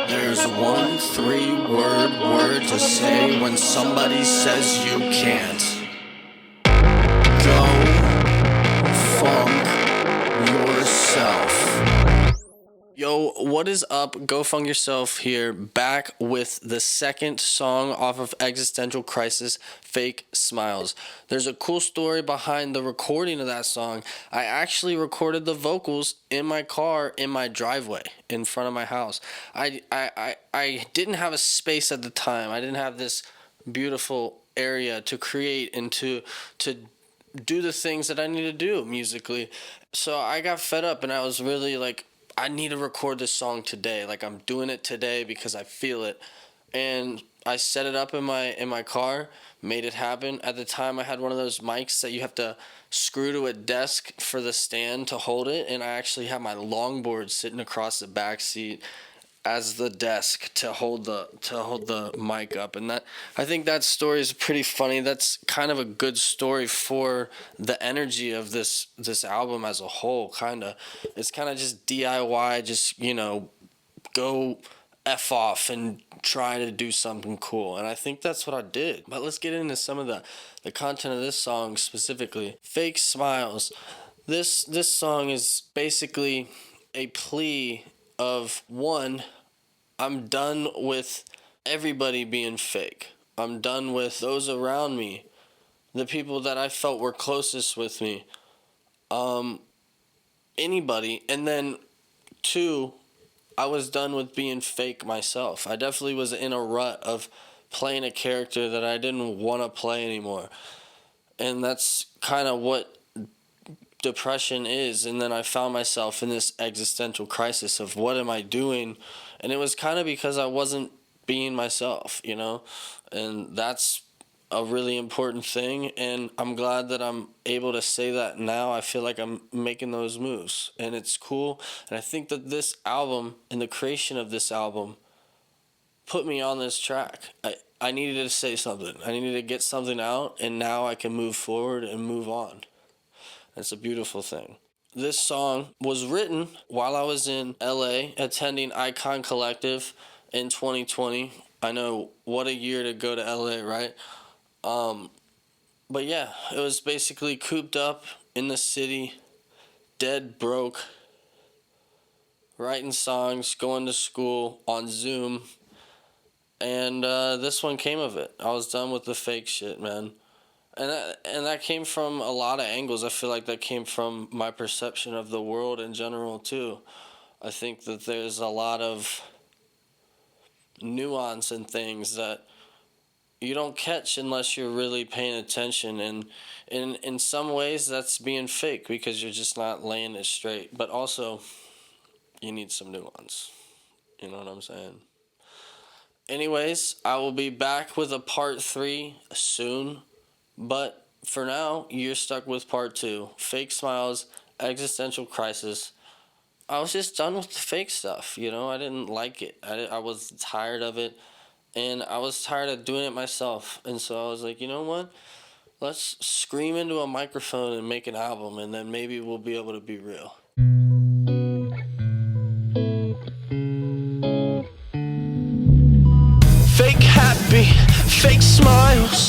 There's one 3-word word to say when somebody says you can't. Go funk yourself. Yo, what is up? Go Funk Yourself here, back with the second song off of Existential Crisis, Fake Smiles. There's a cool story behind the recording of that song. I actually recorded the vocals in my car in my driveway in front of my house. I didn't have a space at the time. I didn't have this beautiful area to create and to do the things that I need to do musically. So I got fed up and I was really like, I need to record this song today. Like, I'm doing it today because I feel it. And I set it up in my car, made it happen. At the time, I had one of those mics that you have to screw to a desk for the stand to hold it. And I actually had my longboard sitting across the back seat as the desk to hold the mic up. And that, I think that story is pretty funny. That's kind of a good story for the energy of this album as a whole. It's kind of just DIY, just, go F off and try to do something cool. And I think that's what I did. But let's get into some of the content of this song specifically. Fake Smiles. This song is basically a plea of, one, I'm done with everybody being fake. I'm done with those around me, the people that I felt were closest with me, anybody. And then two, I was done with being fake myself. I definitely was in a rut of playing a character that I didn't want to play anymore. And that's kind of what depression is. And then I found myself in this existential crisis of what am I doing? And it was kind of because I wasn't being myself, and that's a really important thing. And I'm glad that I'm able to say that now. I feel like I'm making those moves and it's cool. And I think that this album and the creation of this album put me on this track. I needed to say something. I needed to get something out, and now I can move forward and move on. It's a beautiful thing. This song was written while I was in LA attending Icon Collective in 2020. I know, what a year to go to LA, right? But yeah, it was basically cooped up in the city, dead broke, writing songs, going to school on Zoom. And this one came of it. I was done with the fake shit, man. And that came from a lot of angles. I feel like that came from my perception of the world in general, too. I think that there's a lot of nuance in things that you don't catch unless you're really paying attention. And in some ways, that's being fake because you're just not laying it straight. But also, you need some nuance. You know what I'm saying? Anyways, I will be back with a part 3 soon. But for now, you're stuck with part 2. Fake Smiles, Existential Crisis. I was just done with the fake stuff, I didn't like it. I was tired of it, and I was tired of doing it myself. And so I was like, you know what? Let's scream into a microphone and make an album, and then maybe we'll be able to be real. Fake happy, fake smiles.